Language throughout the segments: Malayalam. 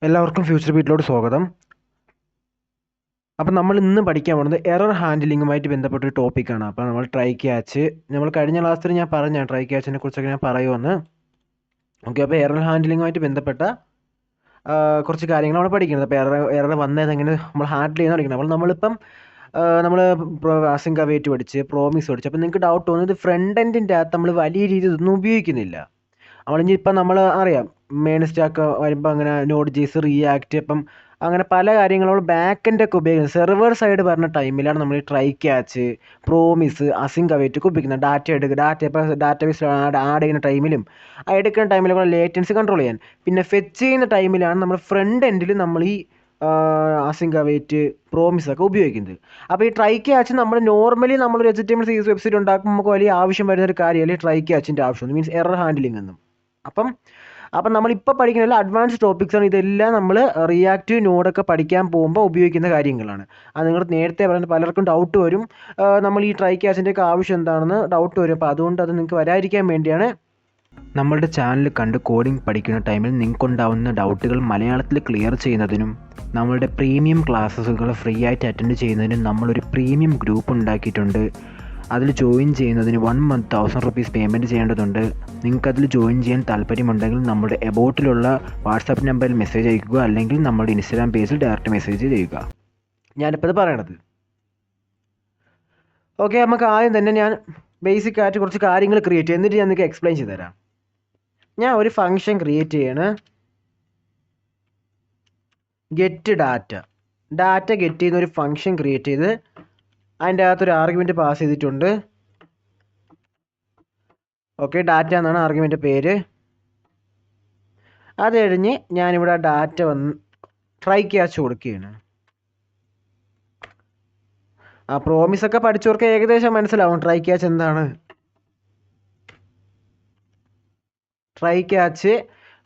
എല്ലാവർക്കും ഫ്യൂച്ചർ ബീറ്റിലോട്ട് സ്വാഗതം. അപ്പം നമ്മൾ ഇന്ന് പഠിക്കാൻ പോകുന്നത് എറർ ഹാൻഡിലിങ്ങുമായിട്ട് ബന്ധപ്പെട്ട ഒരു ടോപ്പിക്കാണ്. അപ്പോൾ നമ്മൾ ട്രൈ ക്യാച്ച്, നമ്മൾ കഴിഞ്ഞ ക്ലാസ്സിൽ ഞാൻ പറഞ്ഞ ട്രൈ ക്യാച്ചിനെ കുറിച്ചൊക്കെ ഞാൻ പറയുമെന്ന്. ഓക്കെ, അപ്പോൾ എറർ ഹാൻഡിലിങ്ങുമായിട്ട് ബന്ധപ്പെട്ട കുറച്ച് കാര്യങ്ങളാണ് പഠിക്കുന്നത്. അപ്പോൾ എറർ വന്നത് എങ്ങനെ നമ്മൾ ഹാൻഡിൽ ചെയ്യുന്ന പഠിക്കുന്നത്. അപ്പോൾ നമ്മളിപ്പം നമ്മൾ ആസിങ്ക് അവൈറ്റ് പഠിച്ച് പ്രോമിസ് പഠിച്ച്. അപ്പോൾ നിങ്ങൾക്ക് ഡൗട്ട് തോന്നുന്നത് ഫ്രണ്ട് എൻഡിൻ്റെ അകത്ത് നമ്മൾ വലിയ രീതിയിൽ ഇതൊന്നും ഉപയോഗിക്കുന്നില്ല. നമ്മളിപ്പം നമ്മൾ അറിയാം മെയിൻ സ്റ്റാക്ക് വരുമ്പോൾ അങ്ങനെ നോഡ് ജേസ് റിയാക്ട് ഇപ്പം അങ്ങനെ പല കാര്യങ്ങളും ബാക്ക് എൻഡ് ഒക്കെ ഉപയോഗിക്കുന്നത് സെർവർ സൈഡ് പറഞ്ഞ ടൈമിലാണ് നമ്മൾ ഈ try catch promise async await ഒക്കെ ഉപയോഗിക്കുന്നത്. ഡാറ്റ എടുക്കുക, ഇപ്പോൾ ഡാറ്റാബേസ് ആഡ് ചെയ്യുന്ന ടൈമിലും ആ എടുക്കുന്ന ടൈമിലും കൂടെ ലേറ്റൻസി കൺട്രോൾ ചെയ്യാൻ. പിന്നെ ഫെച്ച് ചെയ്യുന്ന ടൈമിലാണ് നമ്മൾ ഫ്രണ്ട് എൻഡിൽ നമ്മൾ ഈ അസിങ്ക് അവൈറ്റ് പ്രോമിസ് ഒക്കെ ഉപയോഗിക്കുന്നത്. അപ്പോൾ ഈ ട്രൈ ക്യാച്ച് നമ്മൾ നോർമലി നമ്മളൊരു HTML CSS വെബ്സൈറ്റ് ഉണ്ടാക്കുമ്പോൾ നമുക്ക് വലിയ ആവശ്യം വരുന്ന ഒരു കാര്യമല്ല ട്രൈ ക്യാച്ചിൻ്റെ ആവശ്യം, മീൻസ് എറർ ഹാൻഡിലിംഗ് എന്നും. അപ്പം നമ്മളിപ്പോൾ പഠിക്കുന്ന അഡ്വാൻസ് ടോപ്പിക്സാണ്. ഇതെല്ലാം നമ്മൾ റിയാക്റ്റീവ് നോഡൊക്കെ പഠിക്കാൻ പോകുമ്പോൾ ഉപയോഗിക്കുന്ന കാര്യങ്ങളാണ്. അത് നിങ്ങൾ നേരത്തെ പറയുന്നത് പലർക്കും ഡൗട്ട് വരും, നമ്മൾ ഈ ട്രൈ ക്യാച്ചിൻ്റെ ഒക്കെ ആവശ്യം എന്താണെന്ന് ഡൗട്ട് വരും. അപ്പോൾ അതുകൊണ്ട് അത് നിങ്ങൾക്ക് വരാതിരിക്കാൻ വേണ്ടിയാണ് നമ്മളുടെ ചാനൽ കണ്ട് കോഡിംഗ് പഠിക്കുന്ന ടൈമിൽ നിങ്ങൾക്കുണ്ടാവുന്ന ഡൗട്ടുകൾ മലയാളത്തിൽ ക്ലിയർ ചെയ്യുന്നതിനും നമ്മളുടെ പ്രീമിയം ക്ലാസ്സുകൾ ഫ്രീ ആയിട്ട് അറ്റൻഡ് ചെയ്യുന്നതിനും നമ്മളൊരു പ്രീമിയം ഗ്രൂപ്പ് ഉണ്ടാക്കിയിട്ടുണ്ട്. അതിൽ ജോയിൻ ചെയ്യുന്നതിന് 1 month 1000 rupees പേയ്മെൻറ്റ് ചെയ്യേണ്ടതുണ്ട്. നിങ്ങൾക്കതിൽ ജോയിൻ ചെയ്യാൻ താല്പര്യമുണ്ടെങ്കിൽ നമ്മുടെ എബൌട്ടിലുള്ള വാട്സാപ്പ് നമ്പറിൽ മെസ്സേജ് അയക്കുക, അല്ലെങ്കിൽ നമ്മുടെ ഇൻസ്റ്റാഗ്രാം പേജിൽ ഡയറക്റ്റ് മെസ്സേജ് ചെയ്യുക. ഞാനിപ്പോൾ ഇത് പറയണത് ഓക്കെ. നമുക്ക് ആദ്യം തന്നെ ഞാൻ ബേസിക് ആയിട്ട് കുറച്ച് കാര്യങ്ങൾ ക്രിയേറ്റ് ചെയ്യും, എന്നിട്ട് ഞാൻ നിങ്ങൾക്ക് എക്സ്പ്ലെയിൻ ചെയ്ത് തരാം. ഞാൻ ഒരു ഫംഗ്ഷൻ ക്രിയേറ്റ് ചെയ്യാണ്, ഗെറ്റ് ഡാറ്റ ഗെറ്റ് ചെയ്യുന്ന ഒരു ഫംഗ്ഷൻ ക്രിയേറ്റ് ചെയ്ത് അതിൻ്റെ അകത്തൊരു ആർഗ്യുമെൻറ്റ് പാസ് ചെയ്തിട്ടുണ്ട്. ഓക്കെ, ഡാറ്റ എന്നാണ് ആർഗ്യുമെൻറ്റ് പേര്. അത് കഴിഞ്ഞ് ഞാനിവിടെ ഡാറ്റ ട്രൈ ക്യാച്ച് കൊടുക്കുകയാണ്. ആ പ്രോമിസൊക്കെ പഠിച്ചവർക്ക് ഏകദേശം മനസ്സിലാവും ട്രൈ ക്യാച്ച് എന്താണ്. ട്രൈ ക്യാച്ച്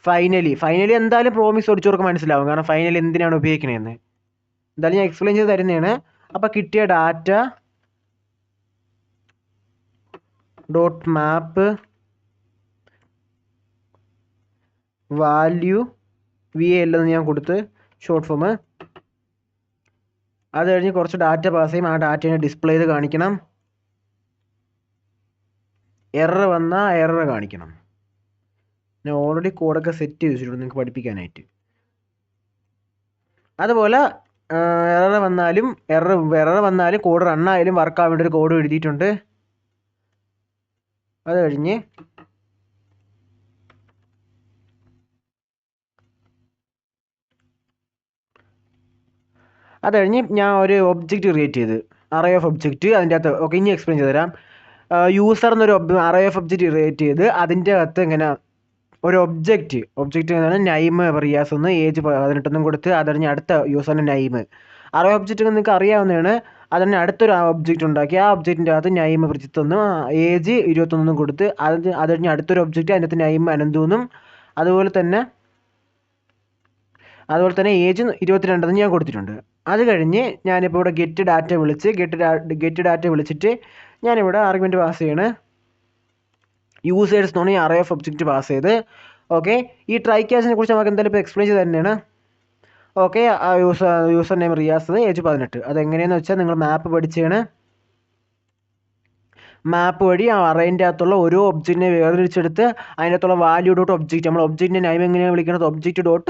ഫൈനലി എന്തായാലും പ്രോമിസ് പഠിച്ചവർക്ക് മനസ്സിലാവും, കാരണം ഫൈനലി എന്തിനാണ് ഉപയോഗിക്കണതെന്ന് എന്തായാലും ഞാൻ എക്സ്പ്ലെയിൻ ചെയ്ത് തരുന്നതാണ്. അപ്പോൾ കിട്ടിയ ഡാറ്റ ഡോട്ട് മാപ്പ് വാല്യൂ VAL എന്ന് ഞാൻ കൊടുത്ത് ഷോർട്ട് ഫോം. അത് കഴിഞ്ഞ് കുറച്ച് ഡാറ്റ പാസ് ചെയ്യും, ആ ഡാറ്റയെ ഡിസ്പ്ലേ ചെയ്ത് കാണിക്കണം. എറർ വന്നാൽ എറർ കാണിക്കണം. ഞാൻ ഓൾറെഡി കോഡൊക്കെ സെറ്റ് ചെയ്ത് വെച്ചിട്ടുണ്ട് നിങ്ങൾക്ക് പഠിപ്പിക്കാനായിട്ട്. അതുപോലെ എറർ വന്നാലും കോഡ് റണ്ണായാലും വർക്ക് ആവേണ്ട ഒരു കോഡ് എഴുതിയിട്ടുണ്ട്. അത് കഴിഞ്ഞ് ഞാൻ ഒരു ഒബ്ജക്റ്റ് ക്രിയേറ്റ് ചെയ്ത് അറേ ഓഫ് ഒബ്ജക്റ്റ് അതിൻ്റെ അകത്ത്. ഓക്കെ, ഇനി എക്സ്പ്ലെയിൻ ചെയ്ത് തരാം. യൂസർ എന്നൊരു അറേ ഓഫ് ഒബ്ജക്റ്റ് ക്രിയേറ്റ് ചെയ്ത് അതിൻ്റെ അകത്ത് ഇങ്ങനെ ഒരു ഒബ്ജക്റ്റ് എന്നാണ് നൈം റിയാസ് എന്ന് ഏജ് 18 കൊടുത്ത് അത് കഴിഞ്ഞ് അടുത്ത യൂസറിൻ്റെ നൈം. അറേ ഒബ്ജക്റ്റ് നിങ്ങൾക്ക് അറിയാവുന്നതാണ്. അതിന് അടുത്തൊരു ഒബ്ജക്റ്റ് ഉണ്ടാക്കി ആ ഒബ്ജക്റ്റിൻ്റെ അകത്ത് നൈം പ്രജിത്ത് എന്നും ഏജ് 21 കൊടുത്ത് അത് കഴിഞ്ഞ് അടുത്തൊരു ഒബ്ജക്റ്റ് അതിൻ്റെ അകത്ത് നൈം അനന്തു എന്നും അതുപോലെ തന്നെ ഏജ് 22 ഞാൻ കൊടുത്തിട്ടുണ്ട്. അത് കഴിഞ്ഞ് ഞാനിപ്പോൾ ഇവിടെ ഗെറ്റ് ഡാറ്റ വിളിച്ചിട്ട് ഞാനിവിടെ ആർഗ്യുമെൻറ്റ് പാസ് ചെയ്യാണ്. യൂസേഴ്സ് എന്നാണ് ഈ അറേ ഓഫ് ഒബ്ജക്റ്റ് പാസ് ചെയ്ത്. ഓക്കെ, ഈ ട്രൈ ക്യാച്ചിനെ കുറിച്ച് നമുക്ക് എന്തായാലും ഇപ്പോൾ എക്സ്പ്ലെയിൻ ചെയ്ത് തന്നെയാണ്. ഓക്കെ, ആ യൂസർ നെയിം റിയാസ്, ഏജ് 18. അതെങ്ങനെയാണെന്ന് വെച്ചാൽ നിങ്ങൾ മാപ്പ് പഠിച്ചാണ്. മാപ്പ് വഴി ആ അറേൻ്റെ അകത്തുള്ള ഓരോ ഒബ്ജക്റ്റിനെ വേർതിരിച്ചെടുത്ത് അതിൻ്റെ അകത്തുള്ള വാല്യൂ ഡോട്ട് ഒബ്ജക്റ്റ്, നമ്മൾ ഒബ്ജക്റ്റിൻ്റെ നെയിം എങ്ങനെയാണ് വിളിക്കുന്നത്, ഒബ്ജക്റ്റ് ഡോട്ട്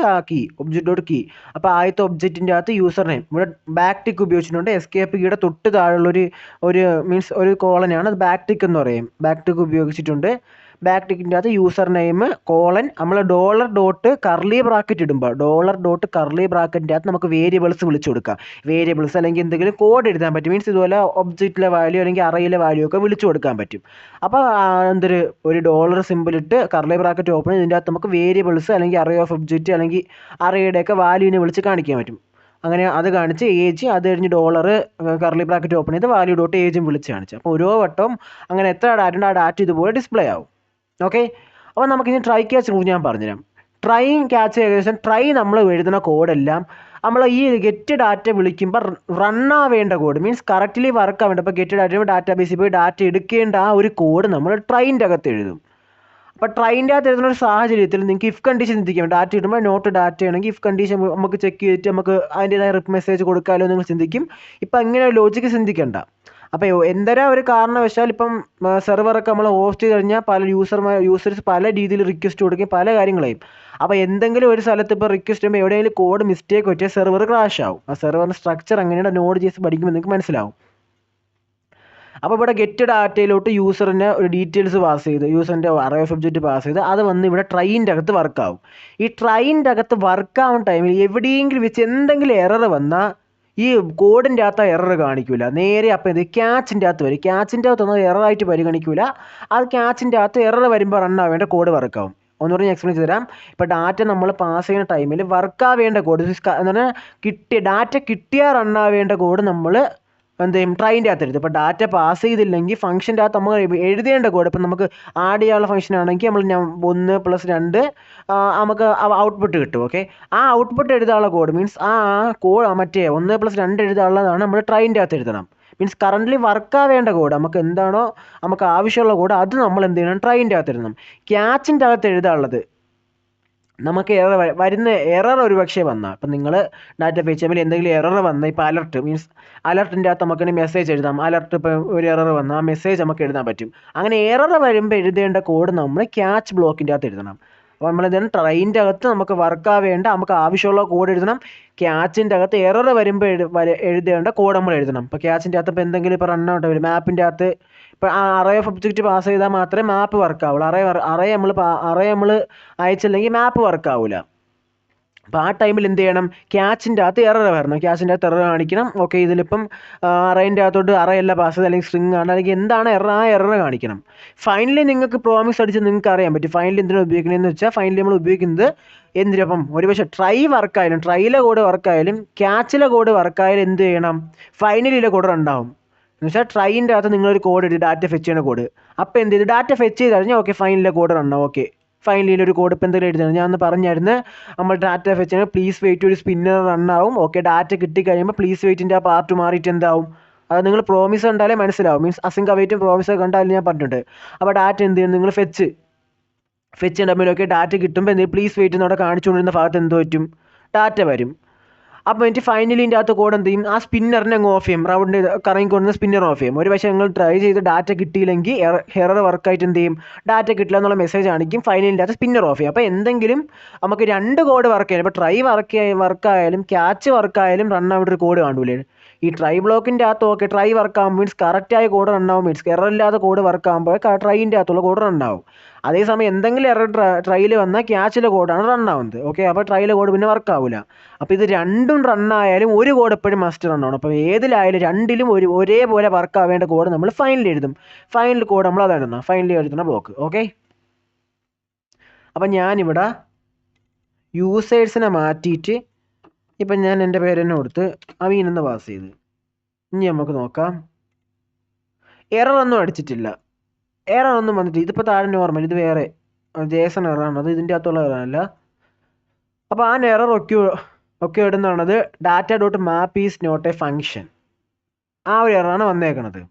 കീ. അപ്പോൾ ആദ്യത്തെ ഒബ്ജക്റ്റിൻ്റെ അകത്ത് യൂസർ നെയിം ഇവിടെ ബാക്ക് ടിക്ക് ഉപയോഗിച്ചിട്ടുണ്ട്. എസ്കേപ്പ് കീയുടെ തൊട്ട് താഴെയുള്ളൊരു ഒരു കോളനാണ് അത് ബാക്ക് ടിക്ക് എന്ന് പറയും. ബാക്ക് ടിക്ക് ഉപയോഗിച്ചിട്ടുണ്ട്. ബാക്ക് ടിക്കിൻ്റെ അകത്ത് യൂസർ നെയിം കോളൻ, നമ്മൾ $. കർലി ബ്രാക്കറ്റ് ഇടുമ്പോൾ $. അകത്ത് നമുക്ക് വേരിയബിൾസ് വിളിച്ചു കൊടുക്കാം. വേരിയബിൾസ് അല്ലെങ്കിൽ എന്തെങ്കിലും കോഡ് എഴുതാൻ പറ്റും. മീൻസ് ഇതുപോലെ ഒബ്ജക്റ്റിലെ വാല്യൂ അല്ലെങ്കിൽ അറയിലെ വാല്യൂ ഒക്കെ വിളിച്ചു കൊടുക്കാൻ പറ്റും. അപ്പോൾ ഒരു $. സിമ്പിൾ ഇട്ട് കർലി ബ്രാക്കറ്റ് ഓപ്പൺ ചെയ്ത് ഇതിൻ്റെ അകത്ത് നമുക്ക് വേരിയബിൾസ് അല്ലെങ്കിൽ അറേ ഓഫ് ഒബ്ജക്റ്റ് അല്ലെങ്കിൽ അറേയുടെയൊക്കെ വാല്യൂവിനെ വിളിച്ച് കാണിക്കാൻ പറ്റും. അങ്ങനെ അത് കാണിച്ച് ഏജ്, അത് കഴിഞ്ഞ് കർലി ബ്രാക്കറ്റ് ഓപ്പൺ ചെയ്ത് വാല്യൂ ഡോട്ട് ഏജും വിളിച്ച് കാണിച്ചു. അപ്പോൾ ഓരോ വട്ടവും അങ്ങനെ എത്ര ഡാറ്റ ഉണ്ട് ആ ഡാറ്റ ഇതുപോലെ ഡിസ്പ്ലേ ആവും. ഓക്കെ, അപ്പോൾ നമുക്കിനി ട്രൈ ക്യാച്ച് കുറിച്ച് ഞാൻ പറഞ്ഞുതരാം. ട്രൈ നമ്മൾ എഴുതുന്ന കോഡെല്ലാം നമ്മൾ ഈ ഗെറ്റ് ഡാറ്റ വിളിക്കുമ്പോൾ റണ്ണാവേണ്ട കോഡ്, മീൻസ് കറക്റ്റ്ലി വർക്ക് ആവേണ്ട. ഇപ്പോൾ ഗെറ്റ് ഡാറ്റ ഡാറ്റാബേസിൽ പോയി ഡാറ്റ എടുക്കേണ്ട ആ ഒരു കോഡ് നമ്മൾ ട്രൈൻ്റെ അകത്ത് എഴുതും. അപ്പോൾ ട്രൈൻ്റെ അകത്ത് എഴുതുന്ന ഒരു സാഹചര്യത്തിൽ നിങ്ങൾക്ക് ഇഫ് കണ്ടീഷൻ ചിന്തിക്കാം. ഡാറ്റ ഇടുമ്പോൾ നോട്ട് ഡാറ്റ ആണെങ്കിൽ ഇഫ് കണ്ടീഷൻ നമുക്ക് ചെക്ക് ചെയ്തിട്ട് നമുക്ക് അതിൻ്റെതായ മെസ്സേജ് കൊടുക്കാമല്ലോ നിങ്ങൾ ചിന്തിക്കും. ഇപ്പം അങ്ങനെ ലോജിക്ക് ചിന്തിക്കണ്ട. അപ്പോൾ എന്തരാ ഒരു കാരണവശാൽ ഇപ്പം സെർവറൊക്കെ നമ്മൾ ഹോസ്റ്റ് ചെയ്ത് കഴിഞ്ഞാൽ പല യൂസേഴ്സ് പല രീതിയിൽ റിക്വസ്റ്റ് കൊടുക്കുകയും പല കാര്യങ്ങളെയും. അപ്പോൾ എന്തെങ്കിലും ഒരു സ്ഥലത്ത് ഇപ്പോൾ റിക്വസ്റ്റ് ചെയ്യുമ്പോൾ എവിടെയെങ്കിലും കോഡ് മിസ്റ്റേക്ക് പറ്റിയാൽ സെർവർ ക്രാഷ് ആവും. ആ സെർവറിൻ്റെ സ്ട്രക്ചർ അങ്ങനെയാണ് Node.js പഠിക്കുമ്പോൾ നിങ്ങൾക്ക് മനസ്സിലാവും. അപ്പോൾ ഇവിടെ ഗെറ്റ് ഡാറ്റയിലോട്ട് യൂസറിൻ്റെ ഒരു ഡീറ്റെയിൽസ് പാസ് ചെയ്ത് യൂസറിൻ്റെ അറേ ഓഫ് ഒബ്ജക്റ്റ് പാസ് ചെയ്ത് അത് വന്ന് ഇവിടെ ട്രൈൻ്റെ അകത്ത് വർക്കാവും. ഈ ട്രൈൻ്റെ അകത്ത് വർക്കാവുന്ന ടൈമിൽ എവിടെയെങ്കിലും വെച്ച് എന്തെങ്കിലും എറർ വന്നാൽ ഈ കോഡിൻ്റെ അകത്ത് എറർ കാണിക്കില്ല. നേരെ അപ്പോൾ ഇത് ക്യാച്ചിൻ്റെ അകത്ത് വരും. ക്യാച്ചിൻ്റെ അകത്ത് ഒന്നും എററായിട്ട് പരിഗണിക്കില്ല. അത് ക്യാച്ചിൻ്റെ അകത്ത് എറർ വരുമ്പോൾ റൺ ആവേണ്ട കോഡ് വർക്കാവും. ഒന്നുകൂടി ഞാൻ എക്സ്പ്ലെയിൻ ചെയ്ത് തരാം. ഇപ്പോൾ ഡാറ്റ നമ്മൾ പാസ് ചെയ്യുന്ന ടൈമിൽ വർക്കാവേണ്ട കോഡ് എന്ന് പറഞ്ഞാൽ ഡാറ്റ കിട്ടിയാൽ റൺ ആവേണ്ട കോഡ് നമ്മൾ എന്ത് ചെയ്യും? ട്രൈൻ്റെ അകത്ത് എഴുതും. ഇപ്പോൾ ഡാറ്റ പാസ് ചെയ്തില്ലെങ്കിൽ ഫംഗ്ഷൻ്റെ അകത്ത് നമ്മൾ എഴുതേണ്ട കോഡ് ഇപ്പം നമുക്ക് ആഡ് ചെയ്യാനുള്ള ഫംഗ്ഷൻ ആണെങ്കിൽ നമ്മൾ 1+2 നമുക്ക് ഔട്ട്പുട്ട് കിട്ടും. ഓക്കെ, ആ ഔട്ട്പുട്ട് എഴുതാനുള്ള കോഡ് മീൻസ് ആ കോഡ് മറ്റേ 1+2 എഴുതാനുള്ളതാണ് നമ്മൾ ട്രൈൻ്റെ അകത്ത് എഴുതണം. മീൻസ് കറൻ്റ്ലി വർക്കാവേണ്ട കോഡ് നമുക്ക് എന്താണോ നമുക്ക് ആവശ്യമുള്ള കോഡ് അത് നമ്മൾ എന്ത് ചെയ്യണം? ട്രൈൻ്റെ അകത്ത് എഴുതണം. ക്യാച്ചിൻ്റെ അകത്ത് എഴുതാനുള്ളത് നമുക്ക് വരുന്ന എറർ ഒരു പക്ഷേ വന്നാൽ ഇപ്പം നിങ്ങൾ ഡാറ്റ ഫെച്ച് ചെയ്യുമ്പോൾ എന്തെങ്കിലും എറർ വന്നാൽ ഇപ്പോൾ അലർട്ട് മീൻസ് അലർട്ടിൻ്റെ അകത്ത് നമുക്ക് മെസ്സേജ് എഴുതാം. അലർട്ട് ഇപ്പോൾ ഒരു എറർ വന്നാൽ ആ മെസ്സേജ് നമുക്ക് എഴുതാൻ പറ്റും. അങ്ങനെ എറർ വരുമ്പോൾ എഴുതേണ്ട കോഡ് നമ്മൾ ക്യാച്ച് ബ്ലോക്കിൻ്റെ അകത്ത് എഴുതണം. അപ്പോൾ നമ്മൾ എന്താണ് ട്രൈൻ്റെ അകത്ത് നമുക്ക് വർക്കാവേണ്ട നമുക്ക് ആവശ്യമുള്ള കോഡ് എഴുതണം. ക്യാച്ചിൻ്റെ അകത്ത് എറർ വരുമ്പോൾ എഴുതേണ്ട കോഡ് നമ്മൾ എഴുതണം. ഇപ്പോൾ ക്യാച്ചിൻ്റെ അകത്ത് ഇപ്പോൾ എന്തെങ്കിലും ഇപ്പോൾ റൺ ഔട്ട് വരും മാപ്പിൻ്റെ അകത്ത് ഇപ്പോൾ അറേ ഓഫ് ഒബ്ജക്റ്റ് പാസ് ചെയ്താൽ മാത്രമേ മാപ്പ് വർക്കാവുള്ളൂ. അറേ നമ്മൾ അയച്ചില്ലെങ്കിൽ മാപ്പ് വർക്കാവില്ല. അപ്പോൾ ആ ടൈമിൽ എന്ത് ചെയ്യണം? ക്യാച്ചിൻ്റെ അകത്ത് എറർ വരണം. ക്യാച്ചിൻ്റെ അകത്ത് എറർ കാണിക്കണം. ഓക്കെ, ഇതിലിപ്പം അറേൻ്റെ അകത്തോട്ട് അറയല്ല പാസ് ചെയ്ത് അല്ലെങ്കിൽ സ്ട്രിങ് ആണ് അല്ലെങ്കിൽ എന്താണ് എറർ ആ എറർ കാണിക്കണം. ഫൈനലി നിങ്ങൾക്ക് പ്രോമിസ് അടിച്ച് നിങ്ങൾക്ക് അറിയാൻ പറ്റും. ഫൈനലി എന്തിനാണ് ഉപയോഗിക്കണമെന്ന് വെച്ചാൽ ഫൈനലി നമ്മൾ ഉപയോഗിക്കുന്നത് എന്തിനപ്പം ഒരുപക്ഷെ ട്രൈ വർക്കായാലും ട്രൈയിലെ കോഡ് വർക്കായാലും ക്യാച്ചിലെ കോഡ് വർക്കായാലും എന്ത് ചെയ്യണം? ഫൈനലിയിലെ കോഡ് ഉണ്ടാവും. എന്ന് വെച്ചാൽ ട്രൈൻ്റെ അകത്ത് നിങ്ങളൊരു കോഡ് എടുത്ത് ഡാറ്റ ഫെച്ച് ചെയ്യുന്ന കോഡ് അപ്പോൾ എന്ത് ചെയ്തു? ഡാറ്റ ഫെച്ച് ചെയ്ത് കഴിഞ്ഞാൽ ഓക്കെ ഫൈനലിലെ കോഡ് റണ്ണാവും. ഓക്കെ, ഫൈനലിൽ ഒരു കോഡ് ഇപ്പോൾ എന്തെങ്കിലും എഴുതുന്നത് ഞാൻ ഒന്ന് പറഞ്ഞായിരുന്നു. നമ്മൾ ഡാറ്റ ഫെച്ച് ചെയ്യുമ്പോൾ പ്ലീസ് വെയിറ്റ് ഒരു സ്പിന്നർ റണ്ണാവും. ഓക്കെ, ഡാറ്റ കിട്ടിക്കഴിയുമ്പോൾ പ്ലീസ് വെയിറ്റിൻ്റെ ആ പാർട്ട് മാറിയിട്ട് എന്താവും? അത് നിങ്ങൾ പ്രോമിസ് കണ്ടാലേ മനസ്സിലാവും. മീൻസ് അസിങ്ക് അവൈറ്റും പ്രോമിസ് കണ്ടാലും ഞാൻ പറഞ്ഞിട്ടുണ്ട്. അപ്പോൾ ഡാറ്റ എന്ത് ചെയ്യും? നിങ്ങൾ ഫെച്ച് ചെയ്യുമ്പോഴൊക്കെ ഡാറ്റ കിട്ടുമ്പോൾ എന്തെങ്കിലും പ്ലീസ് വെയിറ്റ് എന്നവിടെ കാണിച്ചുകൊണ്ടിരുന്ന ഭാഗത്ത് എന്ത് പറ്റും? ഡാറ്റ വരും. അപ്പോൾ എനിക്ക് ഫൈനലിൻ്റെ അകത്ത് കോഡ് എന്ത് ചെയ്യും? ആ സ്പിന്നറിനെ അങ്ങ് ഓഫ് ചെയ്യും. റൗണ്ട് കറങ്ങിക്കൊണ്ടുവന്ന് സ്പിന്നർ ഓഫ് ചെയ്യും. ഒരു പക്ഷേ നിങ്ങൾ ട്രൈ ചെയ്ത് ഡാറ്റ കിട്ടിയില്ലെങ്കിൽ എറർ വർക്കായിട്ട് എന്ത് ചെയ്യും? ഡാറ്റ കിട്ടില്ല എന്നുള്ള മെസ്സേജ് കാണിക്കും. ഫൈനലിൻ്റെ അകത്ത് സ്പിന്നർ ഓഫ് ചെയ്യും. അപ്പോൾ എന്തെങ്കിലും നമുക്ക് 2 കോഡ് വർക്ക് ചെയ്യാം. ഇപ്പോൾ ട്രൈ വർക്കായാലും ക്യാച്ച് വർക്കായാലും റൺ ആവേണ്ട ഒരു കോഡ് കാണൂലേ? ഈ ട്രൈ ബ്ലോക്കിൻ്റെ അകത്ത് ഓക്കെ ട്രൈ വർക്കാകുമ്പോൾ മീൻസ് കറക്റ്റായ കോഡ് റണ്ണാവും. മീൻസ് എറർ ഇല്ലാത്ത കോഡ് വർക്കാകുമ്പോൾ ട്രൈൻ്റെ അകത്തുള്ള കോഡ് റണ്ണാവും. അതേസമയം എന്തെങ്കിലും എറർ ട്രൈയിൽ വന്നാൽ ക്യാച്ചിലെ കോഡാണ് റണ്ണാവുന്നത്. ഓക്കെ, അപ്പോൾ ട്രൈയിലെ കോഡ് പിന്നെ വർക്കാവില്ല. അപ്പോൾ ഇത് രണ്ടും റണ്ണായാലും ഒരു കോഡ് എപ്പോഴും മസ്റ്റ് റണ്ണാണ്. അപ്പോൾ ഏതിലായാലും രണ്ടിലും ഒരേപോലെ വർക്കാവേണ്ട കോഡ് നമ്മൾ ഫൈനലിൽ എഴുതും. ഫൈനൽ കോഡ് നമ്മൾ അതാണ് ഫൈനലിൽ എഴുതുന്ന ബ്ലോക്ക്. ഓക്കെ, അപ്പം ഞാനിവിടെ യൂസേഴ്സിനെ മാറ്റിയിട്ട് ഇപ്പം ഞാൻ എൻ്റെ പേര് തന്നെ കൊടുത്ത് അവീൻ എന്ന് പാസ് ചെയ്ത് ഇനി നമുക്ക് നോക്കാം. എററൊന്നും അടിച്ചിട്ടില്ല, എററൊന്നും വന്നിട്ട് ഇതിപ്പോൾ താഴെ നോർമൽ, ഇത് വേറെ ജേസൺ എററാണ്, അത് ഇതിൻ്റെ അകത്തുള്ള എററല്ല. അപ്പോൾ ആ എറർ ഒക്കെ ഇടുന്നതാണത് data dot map is not a function. ആ ഒരു എററാണ് വന്നേക്കണത്.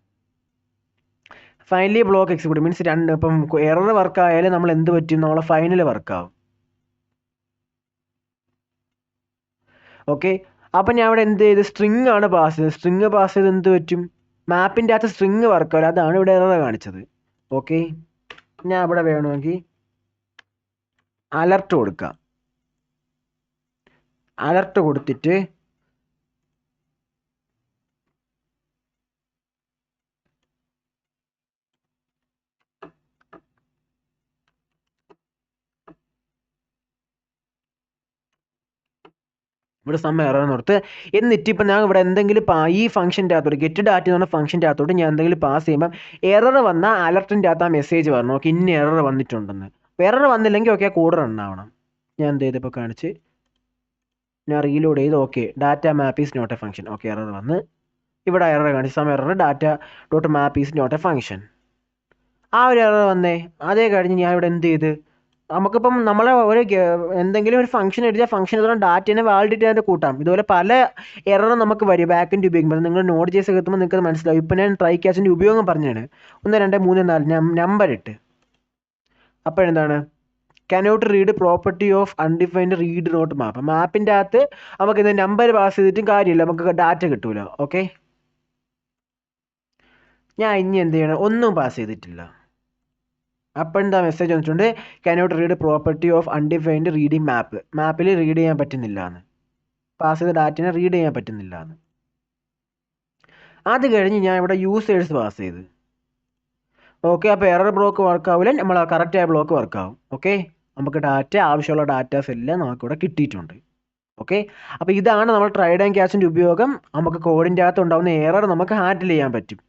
ഫൈനലി ബ്ലോക്ക് എക്സിക്യൂട്ട് മീൻസ് ഇപ്പം എറർ വർക്കായാലും നമ്മൾ എന്ത് പറ്റും? നമ്മളെ ഫൈനൽ വർക്കാവും. ഓക്കെ, അപ്പം ഞാൻ ഇവിടെ എന്ത് ചെയ്ത്? സ്ട്രിങ് ആണ് പാസ് ചെയ്തത്. സ്ട്രിങ് പാസ് ചെയ്ത് എന്ത് പറ്റും? മാപ്പിൻ്റെ അകത്ത് സ്ട്രിങ് വർക്കാവില്ല. അതാണ് ഇവിടെ എറർ കാണിച്ചത്. ഓക്കെ, ഞാൻ ഇവിടെ വേണമെങ്കിൽ അലർട്ട് കൊടുക്കാം. അലർട്ട് കൊടുത്തിട്ട് ഇവിടെ സമയം എറർ ഓർത്ത് എന്നിട്ട് ഇപ്പം ഞാൻ ഇവിടെ എന്തെങ്കിലും ഈ ഫംഗ്ഷൻ്റെ അകത്തോട്ട് ഗെറ്റ് ഡാറ്റ എന്ന് പറഞ്ഞ ഫംഗ്ഷൻ്റെ അകത്തോട്ട് ഞാൻ എന്തെങ്കിലും പാസ് ചെയ്യുമ്പം എറർ വന്നാൽ അലർട്ടിൻ്റെ അകത്ത് ആ മെസ്സേജ് പറഞ്ഞു ഓക്കെ ഇന്ന എറർ വന്നിട്ടുണ്ടെന്ന്. എറർ വന്നില്ലെങ്കിൽ ഓക്കെ ആ കോഡ് റൺ ആവണം. ഞാൻ എന്ത് ചെയ്തപ്പോൾ കാണിച്ച് ഞാൻ റീലോഡ് ചെയ്ത് okay data map is not a function. Okay, error വന്ന് ഇവിടെ എറർ കാണിച്ച് സമയം error data dot map is not a function. ആ ഒരു എറർ വന്നേ. അതേ കഴിഞ്ഞ് ഞാൻ ഇവിടെ എന്ത് ചെയ്ത് നമുക്കിപ്പം നമ്മളെ ഒരു എന്തെങ്കിലും ഒരു ഫംഗ്ഷൻ എഴുതിയാൽ ഫംഗ്ഷൻ എഴുതുന്ന ഡാറ്റേനെ വാലിഡേറ്റ് ചെയ്ത് കൂട്ടാം. ഇതുപോലെ പല എററും നമുക്ക് വരും ബാക്കിൻ്റെ ഉപയോഗിക്കുമ്പോൾ. നിങ്ങൾ Node.js എത്തുമ്പോൾ നിങ്ങൾക്ക് മനസ്സിലാവും. ഇപ്പം ഞാൻ ട്രൈ ക്യാച്ചിൻ്റെ ഉപയോഗം പറഞ്ഞാണ് 1 2 3 4 നമ്പർ ഇട്ട് അപ്പോൾ എന്താണ് cannot read property of undefined read not map. മാപ്പിൻ്റെ അകത്ത് നമുക്ക് ഇത് നമ്പർ പാസ് ചെയ്തിട്ടും കാര്യമില്ല, നമുക്ക് ഡാറ്റ കിട്ടൂല. ഓക്കെ, ഞാൻ ഇനി എന്ത് ചെയ്യണം, ഒന്നും പാസ് ചെയ്തിട്ടില്ല. അപ്പോൾ എന്താ മെസ്സേജ് വന്നിട്ടുണ്ട്, cannot read property of undefined reading map. മാപ്പിൽ റീഡ് ചെയ്യാൻ പറ്റുന്നില്ല എന്ന്, പാസ് ചെയ്ത ഡാറ്റനെ റീഡ് ചെയ്യാൻ പറ്റുന്നില്ല എന്ന്. അത് കഴിഞ്ഞ് ഞാൻ ഇവിടെ യൂസേഴ്സ് പാസ് ചെയ്ത്. ഓക്കെ, അപ്പോൾ എറർ ബ്ലോക്ക് വർക്കാവില്ല, നമ്മൾ കറക്റ്റായ ബ്ലോക്ക് വർക്കാവും. ഓക്കെ, നമുക്ക് ഡാറ്റ, ആവശ്യമുള്ള ഡാറ്റാസ് എല്ലാം നമുക്കിവിടെ കിട്ടിയിട്ടുണ്ട്. ഓക്കെ, അപ്പോൾ ഇതാണ് നമ്മൾ ട്രൈഡ് ആൻഡ് ക്യാച്ചിൻ്റെ ഉപയോഗം. നമുക്ക് കോഡിൻ്റെ അകത്ത് ഉണ്ടാകുന്ന എറർ നമുക്ക് ഹാൻഡിൽ ചെയ്യാൻ പറ്റും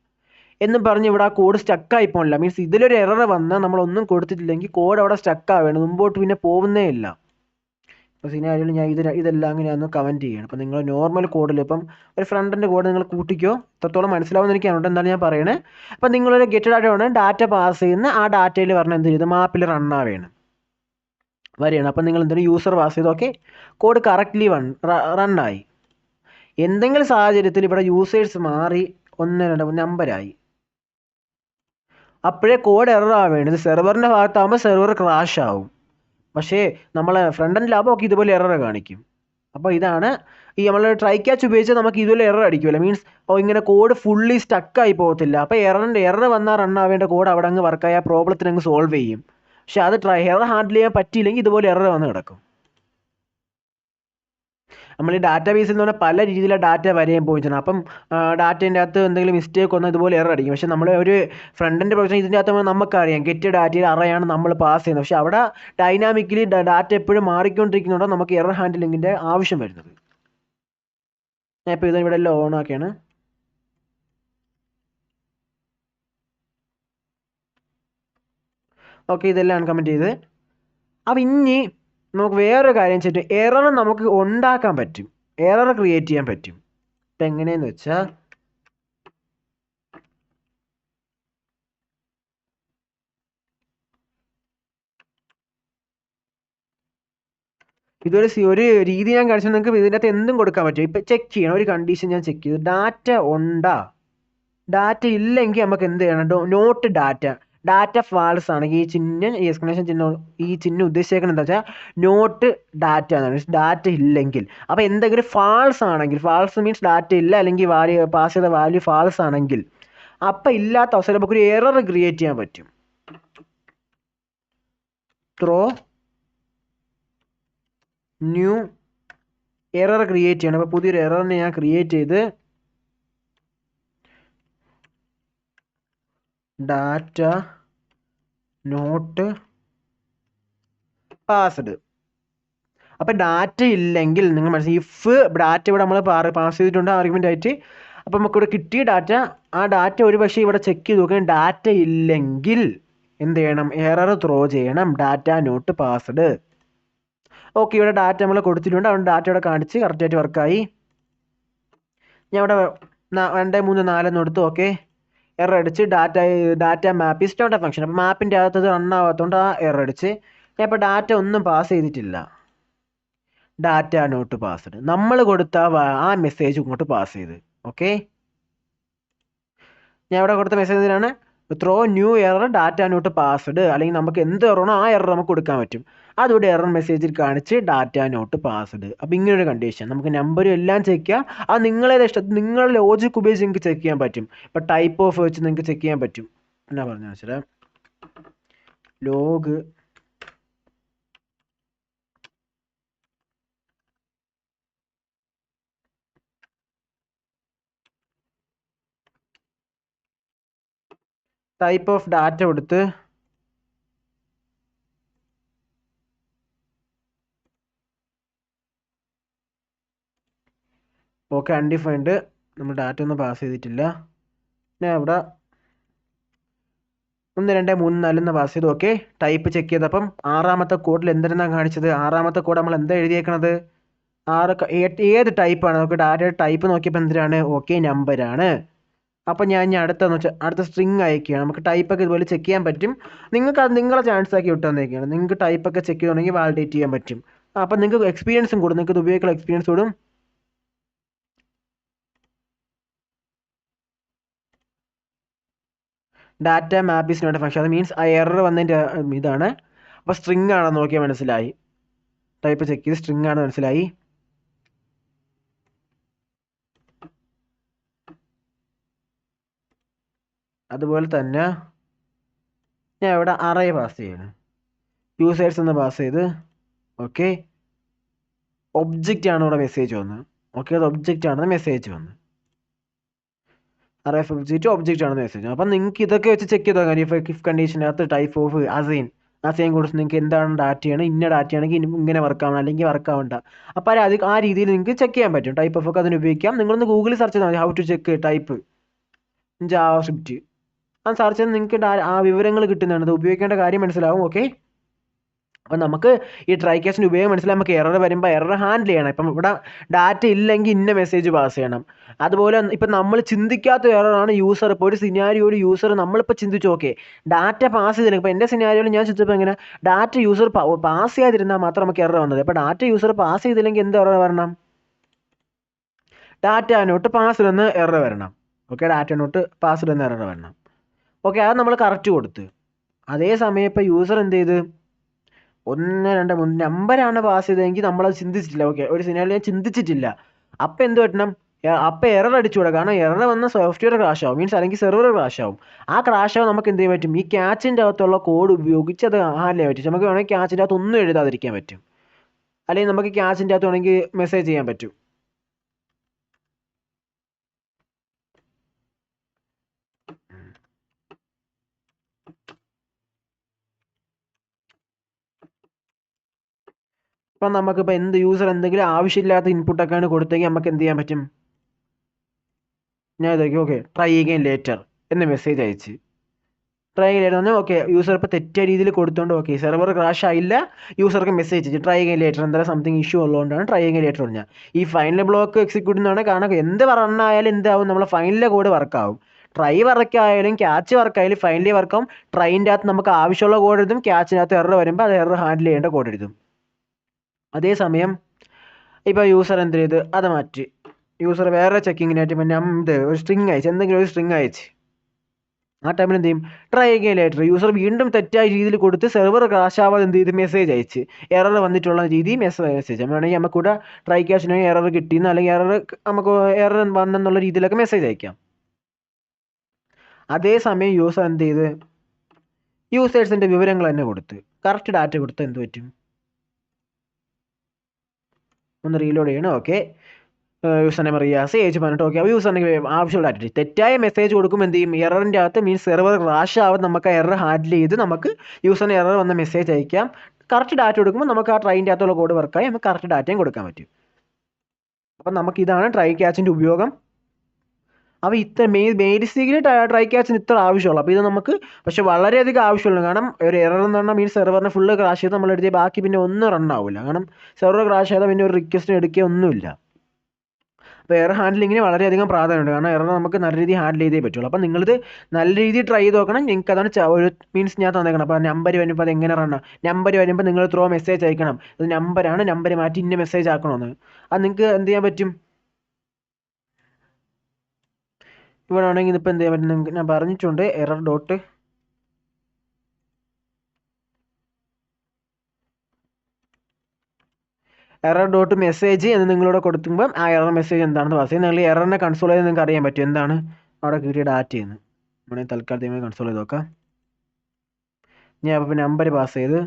എന്നും പറഞ്ഞ് ഇവിടെ ആ കോഡ് സ്റ്റക്കായി പോകില്ല. മീൻസ് ഇതിലൊരു എറർ വന്നാൽ നമ്മളൊന്നും കൊടുത്തിട്ടില്ലെങ്കിൽ കോഡ് അവിടെ സ്റ്റക്കാവുകയാണ്, മുമ്പോട്ട് പിന്നെ പോകുന്നേ ഇല്ല. ഇപ്പോൾ സിനാരിയോയിൽ ഞാൻ ഇതെല്ലാം അങ്ങനെയാണെന്ന് കമൻറ്റ് ചെയ്യണം. അപ്പോൾ നിങ്ങൾ നോർമൽ കോഡിൽ ഇപ്പം ഒരു ഫ്രണ്ട് എൻഡ് കോഡ് നിങ്ങൾ കൂട്ടിക്കോ, എത്രത്തോളം മനസ്സിലാവുന്ന എനിക്കാണ് എന്താണ് ഞാൻ പറയുന്നത്. അപ്പോൾ നിങ്ങളൊരു ഗെറ്റ് ഡാറ്റ വേണം, ഡാറ്റ പാസ് ചെയ്യുന്ന ആ ഡാറ്റയിൽ പറഞ്ഞാൽ എന്ത് ചെയ്ത് മാപ്പിൽ റണ്ണാവുകയാണ് വരികയാണ്. അപ്പം നിങ്ങൾ എന്തെങ്കിലും യൂസർ പാസ് ചെയ്ത് ഓക്കെ, കോഡ് കറക്റ്റ്ലി റണ്ണായി. എന്തെങ്കിലും സാഹചര്യത്തിൽ ഇവിടെ യൂസേഴ്സ് മാറി 1 2 നമ്പരായി, അപ്പോഴേ കോഡ് എറർ ആവേണ്ടത്. സെർവറിൻ്റെ ഭാഗത്താകുമ്പോൾ സെർവർ ക്രാഷ് ആവും, പക്ഷേ നമ്മൾ ഫ്രണ്ട് എൻഡ് ലാബ് ഒക്കെ ഇതുപോലെ എറർ കാണിക്കും. അപ്പോൾ ഇതാണ് ഈ നമ്മൾ ട്രൈ ക്യാച്ച് ഉപയോഗിച്ചാൽ നമുക്ക് ഇതുപോലെ എറർ അടിക്കുമല്ലോ, മീൻസ് ഇങ്ങനെ കോഡ് ഫുള്ളി സ്റ്റക്കായി പോകത്തില്ല. അപ്പോൾ എറർ വന്നാൽ റൺ ആവേണ്ട കോഡ് അവിടെ അങ്ങ് വർക്കായി ആ പ്രോബ്ലത്തിന് അങ്ങ് സോൾവ് ചെയ്യും. പക്ഷെ അത് എറർ ഹാൻഡിൽ ചെയ്യാൻ പറ്റിയില്ലെങ്കിൽ ഇതുപോലെ എറർ വന്ന് കിടക്കും. നമ്മൾ ഈ ഡാറ്റാ ബേസിൽ നിന്ന് പറഞ്ഞാൽ പല രീതിയിലുള്ള ഡാറ്റ വരെയും പോയിട്ടാണ്. അപ്പം ഡാറ്റേൻ്റെ അകത്ത് എന്തെങ്കിലും മിസ്റ്റേക്ക് വന്നാൽ ഇതുപോലെ എറർ അടിക്കും. പക്ഷേ നമ്മൾ ഒരു ഫ്രണ്ടിൻ്റെ പ്രൊജക്ഷൻ ഇതിൻ്റെ അകത്ത് നമുക്കറിയാം ഗെറ്റ് ഡാറ്റയിൽ അറയാണ് നമ്മൾ പാസ് ചെയ്യുന്നത്. പക്ഷേ അവിടെ ഡൈനാമിക്കലി ഡാറ്റ എപ്പോഴും മാറിക്കൊണ്ടിരിക്കുന്നുണ്ടോ നമുക്ക് എറർ ഹാൻഡിലിങ്ങിൻ്റെ ആവശ്യം വരുന്നത്. ഞാൻ ഇപ്പോൾ ഇതിവിടെ എല്ലാം ഓണാക്കിയാണ്. ഓക്കെ, ഇതെല്ലാം അൺകമൻറ്റ് ചെയ്ത്. അപ്പം ഇനി നമുക്ക് വേറൊരു കാര്യം ചെയ്തിട്ട് എറർ നമുക്ക് ഉണ്ടാക്കാൻ പറ്റും, എറർ ക്രിയേറ്റ് ചെയ്യാൻ പറ്റും. ഇപ്പം എങ്ങനെയെന്ന് വെച്ചാൽ ഒരു രീതി ഞാൻ കാണിച്ചാൽ നിങ്ങൾക്ക് ഇതിൻ്റെ അകത്ത് എന്തും കൊടുക്കാൻ പറ്റും. ഇപ്പം ചെക്ക് ചെയ്യണം, ഒരു കണ്ടീഷൻ ഞാൻ ചെക്ക് ചെയ്തു, ഡാറ്റ ഉണ്ടാ, ഡാറ്റ ഇല്ലെങ്കിൽ നമുക്ക് എന്ത് ചെയ്യണം, നോട്ട് ഡാറ്റ ഫാൾസ് ആണെങ്കിൽ ഈ ചിഹ്നം, ഈ എക്സ്പ്ലനേഷൻ ചിഹ്നം, ഈ ചിഹ്നം ഉദ്ദേശിക്കുന്നത് എന്താ വെച്ചാൽ നോട്ട് ഡാറ്റ എന്നാണ്, ഡാറ്റ ഇല്ലെങ്കിൽ. അപ്പോൾ എന്തെങ്കിലും ഫാൾസ് ആണെങ്കിൽ, ഫാൾസ് മീൻസ് ഡാറ്റ ഇല്ല അല്ലെങ്കിൽ വാല്യൂ പാസ് ചെയ്ത വാല്യൂ ഫാൾസ് ആണെങ്കിൽ, അപ്പം ഇല്ലാത്ത അവസരം നമുക്ക് ഒരു എറർ ക്രിയേറ്റ് ചെയ്യാൻ പറ്റും. ത്രോ ന്യൂ എറർ ക്രിയേറ്റ് ചെയ്യണം. അപ്പോൾ പുതിയൊരു എററിനെ ഞാൻ ക്രിയേറ്റ് ചെയ്ത് ഡാറ്റ നോട്ട് പാസ്ഡ്. അപ്പം ഡാറ്റ ഇല്ലെങ്കിൽ നിങ്ങൾ മനസ്സിലായി, ഇഫ് ഡാറ്റ ഇവിടെ നമ്മൾ പാസ് ചെയ്തിട്ടുണ്ട് ആർഗ്യുമെൻ്റ് ആയിട്ട്. അപ്പം നമുക്കിവിടെ കിട്ടിയ ഡാറ്റ, ആ ഡാറ്റ ഒരു പക്ഷേ ഇവിടെ ചെക്ക് ചെയ്ത് നോക്കണം, ഡാറ്റ ഇല്ലെങ്കിൽ എന്ത് ചെയ്യണം, എറർ ത്രോ ചെയ്യണം, ഡാറ്റ നോട്ട് പാസ്ഡ്. ഓക്കെ, ഇവിടെ ഡാറ്റ നമ്മൾ കൊടുത്തിട്ടുണ്ട്, അതുകൊണ്ട് ഡാറ്റ ഇവിടെ കാണിച്ച് കറക്റ്റായിട്ട് വർക്കായി. ഞാൻ ഇവിടെ 2 3 4 കൊടുത്തു. ഓക്കെ, എറർ അടിച്ച് data map is not a function. അപ്പോൾ മാപ്പിൻ്റെ അകത്തത് റണ്ണാവാത്തതുകൊണ്ട് ആ എറർ അടിച്ച്. ഞാൻ ഇപ്പോൾ ഡാറ്റ ഒന്നും പാസ് ചെയ്തിട്ടില്ല, ഡാറ്റ നോട്ട് പാസ്ഡ്. നമ്മൾ കൊടുത്ത ആ മെസ്സേജ് ഇങ്ങോട്ട് പാസ് ചെയ്ത്. ഓക്കെ, ഞാൻ ഇവിടെ കൊടുത്ത മെസ്സേജ് ഇതിനാണ്, throw new error data not passed. അല്ലെങ്കിൽ നമുക്ക് എന്ത് എററാണോ ആ എറർ നമുക്ക് കൊടുക്കാൻ പറ്റും. അതിവിടെ എറർ മെസ്സേജിൽ കാണിച്ച് ഡാറ്റ നോട്ട് പാസ്ഡ്. അപ്പോൾ ഇങ്ങനൊരു കണ്ടീഷൻ നമുക്ക് നമ്പറും എല്ലാം ചെക്ക് ചെയ്യാം. അത് നിങ്ങളുടെ ലോജിക് ഉപയോഗിച്ച് നിങ്ങൾക്ക് ചെക്ക് ചെയ്യാൻ പറ്റും. ഇപ്പോൾ ടൈപ്പ് ഓഫ് വെച്ച് നിങ്ങൾക്ക് ചെക്ക് ചെയ്യാൻ പറ്റും. എന്നാ പറഞ്ഞു വെച്ചാൽ ലോഗ് ടൈപ്പ് ഓഫ് ഡാറ്റ കൊടുത്ത് ഓക്കെ, അൺഡിഫൈൻഡ്, നമ്മൾ ഡാറ്റ ഒന്നും പാസ് ചെയ്തിട്ടില്ല. ഞാൻ ഇവിടെ 1 2 3 4 എന്ന് പാസ് ചെയ്തു. ഓക്കെ, ടൈപ്പ് ചെക്ക് ചെയ്തപ്പം 6ാമത്തെ കോഡിൽ എന്തിനാണ് കാണിച്ചത്, 6ാമത്തെ കോഡ് നമ്മൾ എന്താ എഴുതിയേക്കണത്, ഏത് ടൈപ്പാണ്, നമുക്ക് ഡാറ്റയുടെ ടൈപ്പ് നോക്കിയപ്പോൾ എന്തിനാണ്, ഓക്കെ നമ്പറാണ്. അപ്പം ഞാൻ അടുത്ത സ്ട്രിങ് അയക്കുകയാണ്. നമുക്ക് ടൈപ്പൊക്കെ ഇതുപോലെ ചെക്ക് ചെയ്യാൻ പറ്റും. നിങ്ങൾക്ക് അത് നിങ്ങളെ ചാൻസ് ആക്കി വിട്ടുതന്നേക്കാണ്. നിങ്ങൾക്ക് ടൈപ്പൊക്കെ ചെക്ക് ചെയ്യണമെങ്കിൽ വാലിഡേറ്റ് ചെയ്യാൻ പറ്റും. അപ്പം നിങ്ങൾക്ക് എക്സ്പീരിയൻസും കൂടും, നിങ്ങൾക്ക് ഇത് ഉപയോഗിക്കുന്ന എക്സ്പീരിയൻസ് കൂടും. Data map is not a function. അത് മീൻസ് ആ എറർ വന്നതിൻ്റെ ഇതാണ്. അപ്പോൾ സ്ട്രിങ് ആണെന്ന് നോക്കിയാൽ മനസ്സിലായി. ടൈപ്പ് ചെക്ക് ചെയ്ത് സ്ട്രിങ് ആണ് മനസ്സിലായി. അതുപോലെ തന്നെ ഞാൻ ഇവിടെ അറേ പാസ് ചെയ്യണം. യൂസേഴ്സ് എന്ന് പാസ് ചെയ്ത് ഓക്കെ. ഒബ്ജക്റ്റ് ആണ് ഇവിടെ മെസ്സേജ് വന്നത്. ഓക്കെ, അത് ഒബ്ജക്റ്റ് ആണെന്ന് മെസ്സേജ് വന്നു. അറേ ഒബ്ജക്റ്റ് ആണെന്ന് മെസ്സേജ്. അപ്പം നിങ്ങൾക്ക് ഇതൊക്കെ വെച്ച് ചെക്ക് ചെയ്താൽ കാര്യം ഇഫ് കണ്ടീഷനകത്ത് ടൈപ്പ് ഓഫ് അസൈൻ കൊടുത്ത് നിങ്ങൾക്ക് എന്താണ് ഡാറ്റയാണ്, ഇന്ന ഡാറ്റയാണെങ്കിൽ ഇങ്ങനെ വർക്ക് ആവണം അല്ലെങ്കിൽ വർക്ക് ആവണ്ട. അപ്പോൾ അത് ആ രീതിയിൽ നിങ്ങൾക്ക് ചെക്ക് ചെയ്യാൻ പറ്റും. ടൈപ്പ് ഓഫ് ഒക്കെ അതിന് ഉപയോഗിക്കാം. നിങ്ങളൊന്ന് ഗൂഗിളിൽ സെർച്ച് ചെയ്താൽ മതി how to check type JavaScript. അത് സെർച്ച് ചെയ്ത് നിങ്ങൾക്ക് ആ വിവരങ്ങൾ കിട്ടുന്നതാണ്. അത് ഉപയോഗിക്കേണ്ട കാര്യം മനസ്സിലാവും. ഓക്കെ, അപ്പം നമുക്ക് ഈ ട്രൈ കാച്ചിൻ്റെ ഉപയോഗം മനസ്സിലായി. നമുക്ക് എറർ വരുമ്പോൾ എറർ ഹാൻഡിൽ ചെയ്യണം. ഇപ്പം ഇവിടെ ഡാറ്റ ഇല്ലെങ്കിൽ ഇന്ന മെസ്സേജ് പാസ് ചെയ്യണം. അതുപോലെ ഇപ്പം നമ്മൾ ചിന്തിക്കാത്ത എററാണ് യൂസർ. ഇപ്പോൾ ഒരു സിനാരിയോയിൽ യൂസർ നമ്മളിപ്പോൾ ചിന്തിച്ചു ഓക്കെ ഡാറ്റ പാസ് ചെയ്തില്ലെങ്കിൽ. ഇപ്പോൾ എൻ്റെ സിനാരിയോയിൽ ഞാൻ ചിന്തിച്ചപ്പോൾ എങ്ങനെ ഡാറ്റ യൂസർ പാസ് ചെയ്യാതിരുന്നാൽ മാത്രം നമുക്ക് എറർ വന്നത്. അപ്പോൾ ഡാറ്റ യൂസർ പാസ് ചെയ്തില്ലെങ്കിൽ എന്ത് എറർ വരണം? ഡാറ്റ നോട്ട് പാസ്ഡ് എന്ന് എറർ വരണം. ഓക്കെ, ഡാറ്റ നോട്ട് പാസ്ഡ് എന്ന് എറർ വരണം. ഓക്കെ, അത് നമ്മൾ കറക്റ്റ് കൊടുത്ത്. അതേസമയം ഇപ്പോൾ യൂസർ എന്ത് ചെയ്ത് 1 2 3 നമ്പറാണ് പാസ് ചെയ്തതെങ്കിൽ നമ്മളത് ചിന്തിച്ചിട്ടില്ല. ഓക്കെ, ഒരു സിനാരിയോ ഞാൻ ചിന്തിച്ചിട്ടില്ല. അപ്പം എന്ത് പറ്റണം? അപ്പം എറർ അടിച്ചുകൂടാ. കാരണം എറർ വന്ന സോഫ്റ്റ്വെയർ ക്രാഷ് ആവും, മീൻസ് അല്ലെങ്കിൽ സെർവർ ക്രാഷ് ആവും. ആ ക്രാഷ് ആവും നമുക്ക് എന്ത് ചെയ്യാൻ പറ്റും? ഈ ക്യാച്ചിൻ്റെ അകത്തുള്ള കോഡ് ഉപയോഗിച്ച് അത് ഹാൻഡിൽ ചെയ്യാൻ പറ്റും. നമുക്ക് വേണമെങ്കിൽ ക്യാച്ചിൻ്റെ അകത്ത് ഒന്നും എഴുതാതിരിക്കാൻ പറ്റും. അല്ലെങ്കിൽ നമുക്ക് ക്യാച്ചിൻ്റെ അകത്ത് വേണമെങ്കിൽ മെസ്സേജ് ചെയ്യാൻ പറ്റും. ഇപ്പം നമുക്കിപ്പോൾ യൂസർ എന്തെങ്കിലും ആവശ്യമില്ലാത്ത ഇൻപുട്ടൊക്കെയാണ് കൊടുത്തെങ്കിൽ നമുക്ക് എന്ത് ചെയ്യാൻ പറ്റും? ഞാൻ ഇതൊക്കെ ഓക്കെ ട്രൈ അഗൈൻ ലേറ്റർ എന്ന് മെസ്സേജ് അയച്ച് ട്രൈ അഗൈൻ ലേറ്റർ തന്നെ. ഓക്കെ, യൂസർ ഇപ്പോൾ തെറ്റിയ രീതിയിൽ കൊടുത്തോണ്ട് ഓക്കെ സെർവർ ക്രാഷ് ആയില്ല. യൂസർക്ക് മെസ്സേജ് അയച്ചു ട്രൈ അഗൈൻ ലേറ്റർ, എന്തായാലും സംതിങ് ഇഷ്യൂ ഉള്ളതുകൊണ്ടാണ് ട്രൈ അഗൈൻ ലേറ്റർ പറഞ്ഞാൽ. ഈ ഫൈനൽ ബ്ലോക്ക് എക്സിക്യൂട്ട് എന്നാണ്. കാരണം എന്ത് റണ്ണായാലും എന്താവും നമ്മളെ ഫൈനലിലെ കോഡ് വർക്കാവും. ട്രൈ വർക്കായാലും ക്യാച്ച് വർക്കായാലും ഫൈനലി വർക്കാവും. ട്രൈൻ്റെ അകത്ത് നമുക്ക് ആവശ്യമുള്ള കോഡ് എഴുതും, ക്യാച്ചിനകത്ത് എറർ വരുമ്പോൾ അത് എറർ ഹാൻഡിൽ ചെയ്യേണ്ട കോഡ് എഴുതും. അതേസമയം ഇപ്പോൾ യൂസർ എന്ത് ചെയ്ത് അത് മാറ്റി യൂസർ വേറെ ചെക്കിങ്ങിനായിട്ട് പിന്നെ ഒരു സ്ട്രിങ് അയച്ച്, എന്തെങ്കിലും ഒരു സ്ട്രിങ് അയച്ച് ആ ടൈമിൽ എന്ത് ചെയ്യും? Try again later. യൂസർ വീണ്ടും തെറ്റായ രീതിയിൽ കൊടുത്ത് സെർവർ ക്രാഷ് ആവാതെ എന്ത് ചെയ്ത് മെസ്സേജ് അയച്ച് എറർ വന്നിട്ടുള്ള രീതി മെസ്സേജ് വേണമെങ്കിൽ നമുക്കിവിടെ ട്രൈ ക്യാച്ചിന് എറർ കിട്ടിയെന്ന് അല്ലെങ്കിൽ എറർ നമുക്ക് എറർ വന്നെന്നുള്ള രീതിയിലൊക്കെ മെസ്സേജ് അയക്കാം. അതേസമയം യൂസർ എന്ത് ചെയ്ത് യൂസേഴ്സിൻ്റെ വിവരങ്ങൾ തന്നെ കൊടുത്ത് കറക്റ്റ് ഡാറ്റ കൊടുത്ത് എന്ത് പറ്റും? ഒന്ന് റീലോഡ് ചെയ്യണം. Okay, user name Riyas, age 18. Okay, അപ്പോൾ യൂസർ നെയിം ആവശ്യമുള്ള ഡാറ്റ തെറ്റായ മെസ്സേജ് കൊടുക്കുമ്പോൾ എന്ത് ചെയ്യും? എററിൻ്റെ അകത്ത് മീൻസ് സെർവർ ക്രാഷ് ആവാതെ നമുക്ക് എറർ ഹാൻഡിൽ ചെയ്ത് നമുക്ക് യൂസറിന് എറർ വന്ന മെസ്സേജ് അയക്കാം. കറക്റ്റ് ഡാറ്റ കൊടുക്കുമ്പോൾ നമുക്ക് ആ ട്രൈൻ്റെ അകത്തുള്ള കോഡ് വർക്കായി നമുക്ക് കറക്റ്റ് ഡാറ്റയും കൊടുക്കാൻ പറ്റും. അപ്പം നമുക്ക് ഇതാണ് ട്രൈ ക്യാച്ചിൻ്റെ ഉപയോഗം. അപ്പോൾ ഇത്ര ബേസിക്കലി ട്രൈ ക്യാച്ചിന് ഇത്ര ആവശ്യമുള്ളൂ. അപ്പോൾ ഇത് നമുക്ക് പക്ഷേ വളരെയധികം ആവശ്യമുള്ളൂ. കാരണം ഒരു എറർ എന്ന് പറഞ്ഞാൽ മീൻസ് സെർവറിനെ ഫുള്ള് ക്രാഷ് ചെയ്ത് നമ്മൾ എഴുതിയ ബാക്കി പിന്നെ ഒന്നും റൺ ആവില്ല. കാരണം സെർവർ ക്രാഷ് ചെയ്താൽ പിന്നെ ഒരു റിക്വസ്റ്റ് എടുക്കുക ഒന്നുമില്ല. അപ്പോൾ എറർ ഹാൻഡ്ലിങ്ങിന് വളരെയധികം പ്രാധാന്യമുണ്ട്. കാരണം എറർ നമുക്ക് നല്ല രീതിയിൽ ഹാൻഡിൽ ചെയ്തേ പറ്റുള്ളൂ. അപ്പോൾ നിങ്ങളിത് നല്ല രീതിയിൽ ട്രൈ ചെയ്ത് നോക്കണം. നിങ്ങൾക്ക് അതാണ് ഒരു മീൻസ് ഞാൻ തന്നേക്കണം. അപ്പോൾ നമ്പർ വരുമ്പോൾ അത് എങ്ങനെ റണ്ണാണ്? നമ്പർ വരുമ്പോൾ നിങ്ങൾ ത്രോ മെസ്സേജ് അയക്കണം. ഇത് നമ്പറാണ്, നമ്പർ മാറ്റി ഇന്ന മെസ്സേജ് ആക്കണമെന്ന്. അത് നിങ്ങൾക്ക് എന്ത് ചെയ്യാൻ പറ്റും? ഇവിടെ ആണെങ്കിൽ ഇതിപ്പോൾ എന്ത് ചെയ്യാൻ പറ്റും? നിങ്ങൾക്ക് ഞാൻ പറഞ്ഞിട്ടുണ്ട് എറർ ഡോട്ട് മെസ്സേജ് എന്ന് നിങ്ങളിവിടെ കൊടുക്കുമ്പോൾ ആ എറർ മെസ്സേജ് എന്താണെന്ന് പാസ് ചെയ്യും. നിങ്ങൾ എററിനെ കൺസോൾ ചെയ്ത് നിങ്ങൾക്ക് അറിയാൻ പറ്റും എന്താണ് അവിടെ കിട്ടിയ ഡാറ്റയെന്ന്. ഇവിടെ തൽക്കാലത്തേക്ക് കൺസോൾ ചെയ്ത് നോക്കാം. ഞാൻ അപ്പോൾ നമ്പർ പാസ് ചെയ്ത്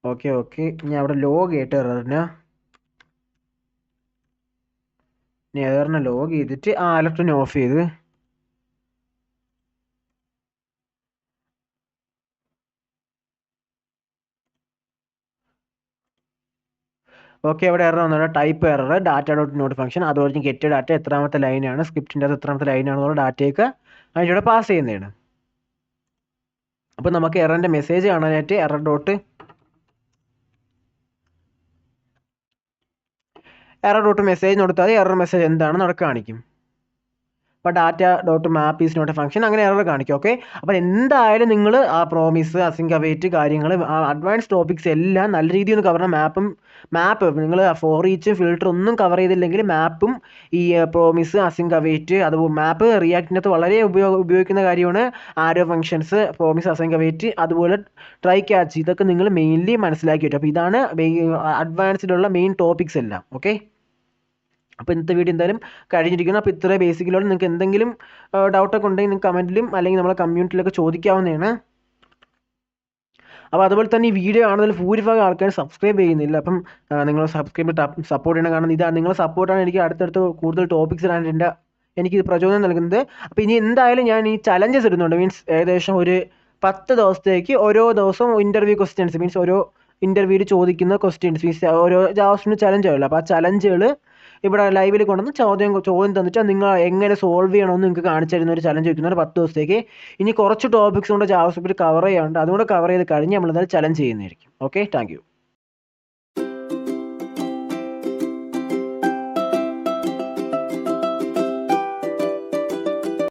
ഓക്കെ ഞാൻ അവിടെ ലോഗ് ചെയ്തിട്ട് എററിനെ ലോഗ് ചെയ്തിട്ട് ആ അലർട്ടിനെ ഓഫ് ചെയ്ത് ഓക്കെ അവിടെ എറർ വന്നത് type error data dot not function. അതുപോലെ ഗെറ്റ് ഡാറ്റ എത്രാമത്തെ ലൈനാണ്, സ്ക്രിപ്റ്റിൻ്റെ അത് എത്രാമത്തെ ലൈനാണെന്നുള്ള ഡാറ്റയൊക്കെ അതിലൂടെ പാസ് ചെയ്യുന്നതാണ്. അപ്പോൾ നമുക്ക് എററിൻ്റെ മെസ്സേജ് കാണാനായിട്ട് എറർ ഡോട്ട് മെസ്സേജ് കൊടുത്താൽ എറർ മെസ്സേജ് എന്താണെന്ന് അവിടെ കാണിക്കും. അപ്പോൾ data dot map is not a function അങ്ങനെ എറർ കാണിക്കും. ഓക്കെ, അപ്പോൾ എന്തായാലും നിങ്ങൾ ആ പ്രോമിസ്, അസിങ്ക് അവൈറ്റ് കാര്യങ്ങൾ, ആ അഡ്വാൻസ് ടോപ്പിക്സ് എല്ലാം നല്ല രീതിയിൽ ഒന്ന് കവർ ചെയ്യണം. മാപ്പ് നിങ്ങൾ ഫോർ ഈച്ചും ഫിൽട്ടർ ഒന്നും കവർ ചെയ്തില്ലെങ്കിൽ മാപ്പും ഈ പ്രോമിസ്, അസിങ്ക് അവൈറ്റ്, അതുപോലെ മാപ്പ് റിയാക്റ്റിനകത്ത് വളരെ ഉപയോഗിക്കുന്ന കാര്യമാണ്. ആരോ ഫംഗ്ഷൻസ്, പ്രോമിസ്, അസിങ്ക് അവൈറ്റ്, അതുപോലെ ട്രൈ ക്യാച്ച്, ഇതൊക്കെ നിങ്ങൾ മെയിൻലി മനസ്സിലാക്കി പറ്റും. അപ്പോൾ ഇതാണ് അഡ്വാൻസ്ഡിലുള്ള മെയിൻ ടോപ്പിക്സ് എല്ലാം. ഓക്കെ, അപ്പോൾ ഇന്നത്തെ വീഡിയോ എന്തായാലും കഴിഞ്ഞിരിക്കുന്നു. അപ്പോൾ ഇത്ര ബേസിക്കിലുള്ള നിങ്ങൾക്ക് എന്തെങ്കിലും ഡൗട്ടൊക്കെ ഉണ്ടെങ്കിൽ നിങ്ങൾക്ക് കമൻറ്റിലും അല്ലെങ്കിൽ നമ്മളെ കമ്മ്യൂണിറ്റിയിലൊക്കെ ചോദിക്കാവുന്നതാണ്. അപ്പോൾ അതുപോലെ തന്നെ ഈ വീഡിയോ ആണെങ്കിൽ ഭൂരിഭാഗം ആൾക്കാർ സബ്സ്ക്രൈബ് ചെയ്യുന്നില്ല. അപ്പം നിങ്ങൾ സബ്സ്ക്രൈബ് സപ്പോർട്ട് ചെയ്യണം. കാരണം ഇതാണ് നിങ്ങളുടെ സപ്പോർട്ടാണ് എനിക്ക് അടുത്തടുത്ത് കൂടുതൽ ടോപ്പിക്സ് ഇടാൻ എനിക്ക് പ്രചോദനം നൽകുന്നത്. അപ്പോൾ ഇനി എന്തായാലും ഞാൻ ഈ ചലഞ്ചസ് ഇടുന്നുണ്ട്. മീൻസ് ഏകദേശം ഒരു 10 ദിവസത്തേക്ക് ഓരോ ദിവസവും ഇൻ്റർവ്യൂ ക്വസ്റ്റ്യൻസ്, മീൻസ് ഓരോ ഇൻ്റർവ്യൂവിൽ ചോദിക്കുന്ന ക്വസ്റ്റ്യൻസ്, മീൻസ് ഓരോ ജാവസ്ക്രിപ്റ്റ് ചലഞ്ച് ആവില്ല. അപ്പോൾ ആ ചലഞ്ചുകൾ ഇവിടെ ലൈവിൽ കൊണ്ടുവന്ന് ചോദ്യം തന്നിട്ട് നിങ്ങൾ എങ്ങനെ സോൾവ് ചെയ്യണമെന്ന് നിങ്ങൾക്ക് കാണിച്ചു തരുന്ന ഒരു ചലഞ്ച് വയ്ക്കുന്ന ഒരു 10 ദിവസത്തേക്ക്. ഇനി കുറച്ച് ടോപ്പിക്സ് കൊണ്ട് ജാവസ്ക്രിപ്റ്റ് കവർ ചെയ്യാറുണ്ട്, അതുകൊണ്ട് കവർ ചെയ്ത് കഴിഞ്ഞ് നമ്മൾ എന്തായാലും ചലഞ്ച് ചെയ്യുന്നതായിരിക്കും. Okay, thank you.